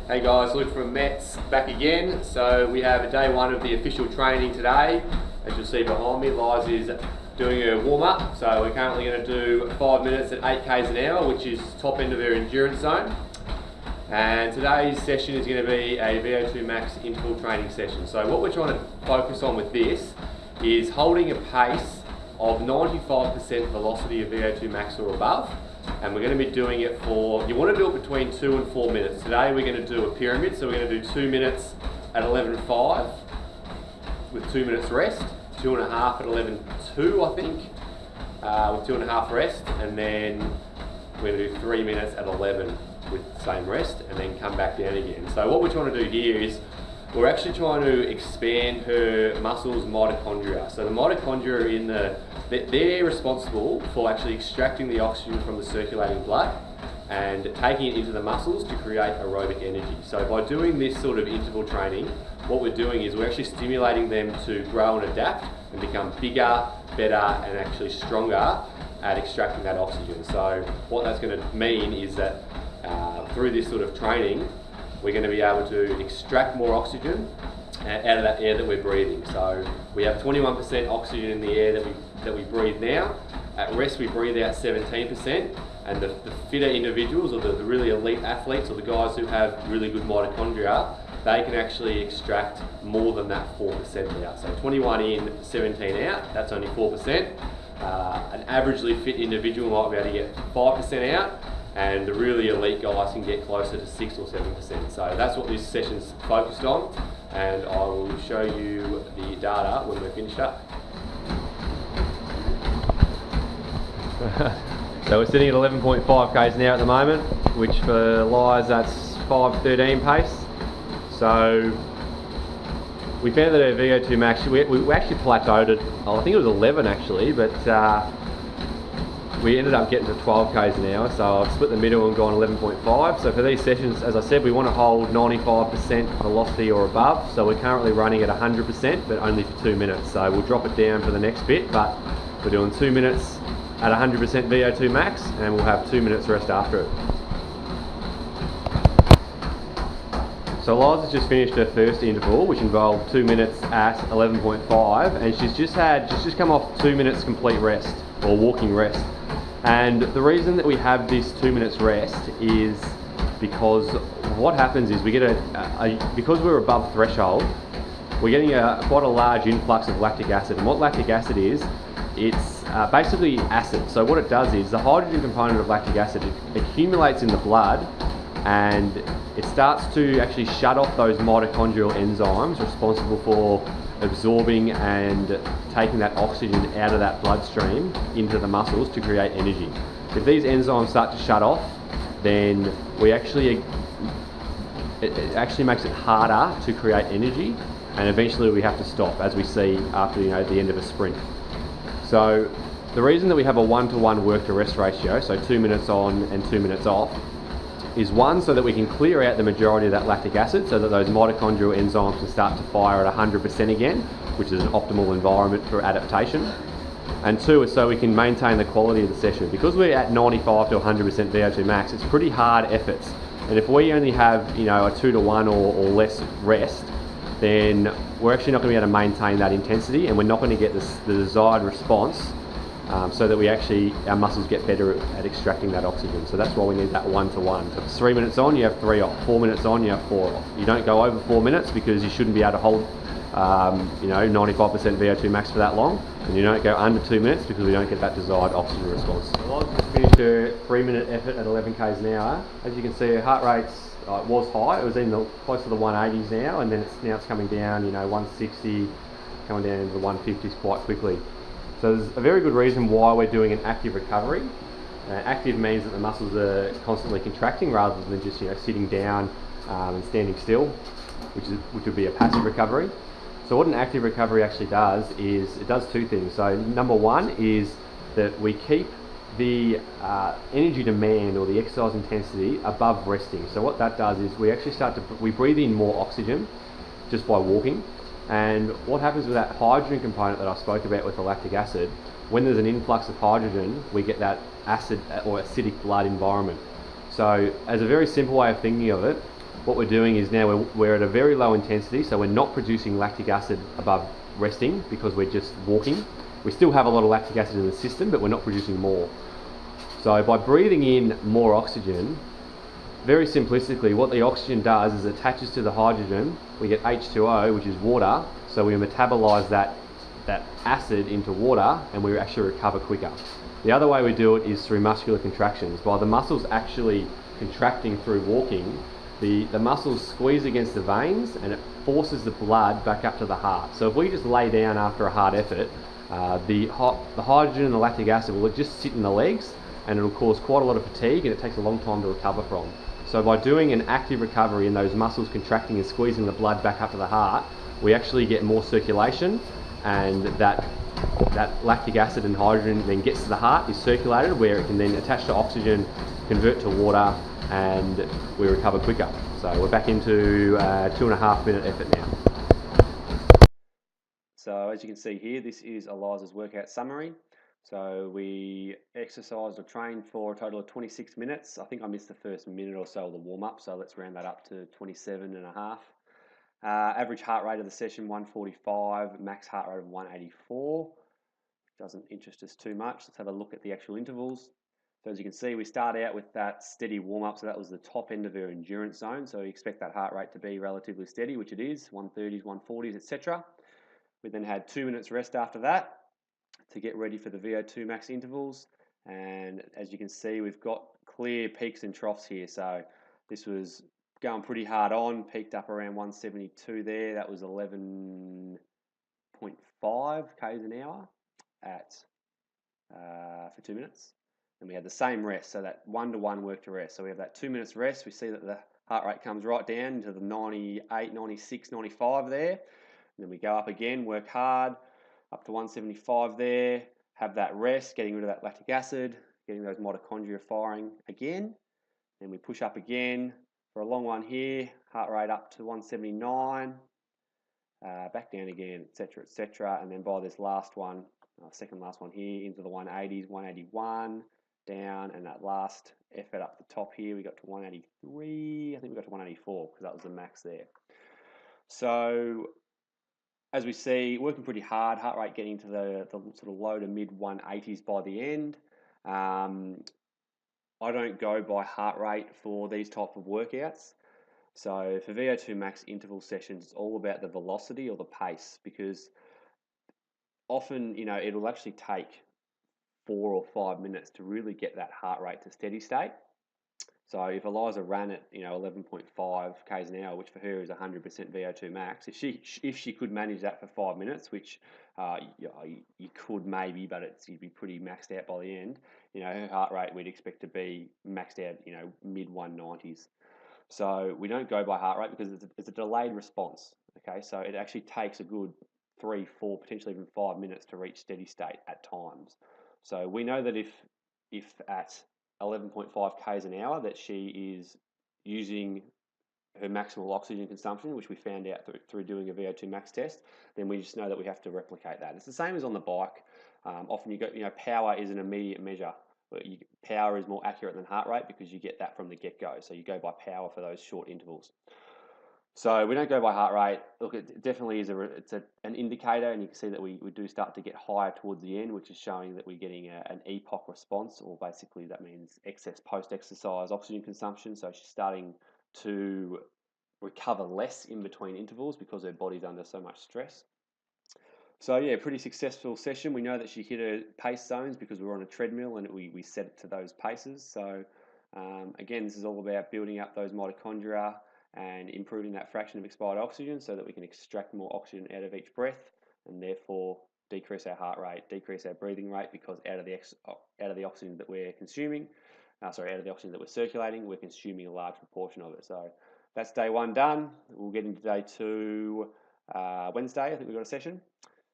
Hey guys, Luke from Mets back again. So we have day one of the official training today. As you'll see behind me, Liz is doing her warm up. So we're currently going to do 5 minutes at 8 k's an hour, which is top end of her endurance zone. And today's session is going to be a VO2 max interval training session. So what we're trying to focus on with this is holding a pace of 95% velocity of VO2 max or above. And we're going to be doing it for, you want to do it between 2 and 4 minutes. Today we're going to do a pyramid, so we're going to do 2 minutes at 11.5 with 2 minutes rest, 2.5 at 11.2 I think, with 2.5 rest, and then we're going to do 3 minutes at 11 with the same rest, and then come back down again. So what we're trying to do here is we're actually trying to expand her muscles' mitochondria. So the mitochondria in they're responsible for actually extracting the oxygen from the circulating blood and taking it into the muscles to create aerobic energy. So by doing this sort of interval training, what we're doing is we're actually stimulating them to grow and adapt and become bigger, better, and actually stronger at extracting that oxygen. So what that's going to mean is that through this sort of training, we're going to be able to extract more oxygen out of that air that we're breathing. So we have 21% oxygen in the air that we breathe now. At rest we breathe out 17%, and the fitter individuals, or the really elite athletes, or the guys who have really good mitochondria, they can actually extract more than that 4% out. So 21 in, 17 out, that's only 4%. An averagely fit individual might be able to get 5% out, and the really elite guys can get closer to 6 or 7%. So that's what this session's focused on, and I will show you the data when we're finished up. So we're sitting at 11.5 k's an hour at the moment, which for Liz that's 5:13 pace. So we found that our VO2 max, we actually plateaued at, I think it was 11 actually, but we ended up getting to 12 k's an hour, so I've split the middle and gone 11.5. So for these sessions, as I said, we want to hold 95% velocity or above. So we're currently running at 100%, but only for 2 minutes. So we'll drop it down for the next bit, but we're doing 2 minutes at 100% VO2 max, and we'll have 2 minutes rest after it. So Liz has just finished her first interval, which involved 2 minutes at 11.5, and she's just come off 2 minutes complete rest, or walking rest. And the reason that we have this 2 minutes rest is because what happens is we get because we're above threshold, we're getting quite a large influx of lactic acid. And what lactic acid is, it's basically acid. So what it does is the hydrogen component of lactic acid, it accumulates in the blood, and it starts to actually shut off those mitochondrial enzymes responsible for absorbing and taking that oxygen out of that bloodstream into the muscles to create energy. If these enzymes start to shut off, then it actually makes it harder to create energy, and eventually we have to stop, as we see after the end of a sprint. So the reason that we have a 1-to-1 work to rest ratio, so 2 minutes on and 2 minutes off, is one, so that we can clear out the majority of that lactic acid so that those mitochondrial enzymes can start to fire at 100% again, which is an optimal environment for adaptation. And two is so we can maintain the quality of the session. Because we're at 95 to 100% VO2 max, it's pretty hard efforts. And if we only have a 2-to-1 or less rest, then we're actually not going to be able to maintain that intensity, and we're not going to get the desired response, so that our muscles get better at extracting that oxygen. So that's why we need that 1-to-1. So if it's 3 minutes on, you have 3 off. 4 minutes on, you have 4 off. You don't go over 4 minutes because you shouldn't be able to hold 95% VO2 max for that long, and you don't go under 2 minutes because we don't get that desired oxygen response. Well, I just finished her 3-minute effort at 11 k's an hour. As you can see, her heart rate's it was high. It was in close to the 180s now, and then it's coming down, 160, coming down into the 150s quite quickly. So there's a very good reason why we're doing an active recovery. Active means that the muscles are constantly contracting rather than just sitting down and standing still, which would be a passive recovery. So what an active recovery actually does is it does two things. So number one is that we keep the energy demand or the exercise intensity above resting. So what that does is we actually we breathe in more oxygen just by walking. And what happens with that hydrogen component that I spoke about with the lactic acid, when there's an influx of hydrogen, we get that acid or acidic blood environment. So as a very simple way of thinking of it, what we're doing is now we're at a very low intensity, so we're not producing lactic acid above resting because we're just walking. We still have a lot of lactic acid in the system, but we're not producing more. So by breathing in more oxygen, very simplistically, what the oxygen does is attaches to the hydrogen. We get H2O, which is water, so we metabolize that acid into water and we actually recover quicker. The other way we do it is through muscular contractions. By the muscles actually contracting through walking, the muscles squeeze against the veins and it forces the blood back up to the heart. So if we just lay down after a hard effort, the hydrogen and the lactic acid will just sit in the legs and it'll cause quite a lot of fatigue and it takes a long time to recover from. So by doing an active recovery in those muscles contracting and squeezing the blood back up to the heart, we actually get more circulation, and that lactic acid and hydrogen then gets to the heart, is circulated, where it can then attach to oxygen, convert to water, and we recover quicker. So we're back into a 2.5 minute effort now. So as you can see here, this is Eliza's workout summary. So we exercised or trained for a total of 26 minutes. I think I missed the first minute or so of the warm-up, so let's round that up to 27.5. Average heart rate of the session 145, max heart rate of 184. Doesn't interest us too much. Let's have a look at the actual intervals. So as you can see, we start out with that steady warm-up, so that was the top end of our endurance zone. So we expect that heart rate to be relatively steady, which it is, 130s, 140s, etc. We then had 2 minutes rest after that to get ready for the VO2 max intervals. And as you can see, we've got clear peaks and troughs here. So this was going pretty hard on, peaked up around 172 there. That was 11.5 k's an hour for 2 minutes. And we had the same rest, so that 1-to-1 work to rest. So we have that 2 minutes rest. We see that the heart rate comes right down into the 98, 96, 95 there. And then we go up again, work hard, up to 175 there, have that rest, getting rid of that lactic acid, getting those mitochondria firing again. Then we push up again for a long one here, heart rate up to 179, back down again, etc., etc. And then by this last one, second last one here, into the 180s, 181, down, and that last effort up the top here, we got to 183, I think we got to 184 because that was the max there. So as we see, working pretty hard, heart rate getting to the sort of low to mid 180s by the end. I don't go by heart rate for these type of workouts. So for VO2 max interval sessions, it's all about the velocity or the pace, because often, it'll actually take 4 or 5 minutes to really get that heart rate to steady state. So if Eliza ran at 11.5 k's an hour, which for her is 100% VO2 max, if she could manage that for 5 minutes, which you could maybe, but you'd be pretty maxed out by the end. Her heart rate we'd expect to be maxed out, mid 190s. So we don't go by heart rate because it's a delayed response. Okay, so it actually takes a good 3, 4, potentially even 5 minutes to reach steady state at times. So we know that if at 11.5 k's an hour that she is using her maximal oxygen consumption, which we found out through doing a VO2 max test, then we just know that we have to replicate that. It's the same as on the bike. Often power is an immediate measure. Power is more accurate than heart rate because you get that from the get-go. So you go by power for those short intervals. So we don't go by heart rate. Look, it definitely is an indicator, and you can see that we do start to get higher towards the end, which is showing that we're getting an EPOC response, or basically that means excess post-exercise oxygen consumption. So she's starting to recover less in between intervals because her body's under so much stress. So yeah, pretty successful session. We know that she hit her pace zones because we were on a treadmill and we set it to those paces. So again, this is all about building up those mitochondria and improving that fraction of expired oxygen so that we can extract more oxygen out of each breath and therefore decrease our heart rate, decrease our breathing rate, because out of the oxygen that we're consuming, out of the oxygen that we're circulating, we're consuming a large proportion of it. So that's day 1 done. We'll get into day 2 Wednesday. I think we've got a session.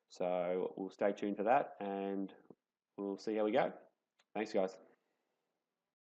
So we'll stay tuned for that and we'll see how we go. Thanks, guys.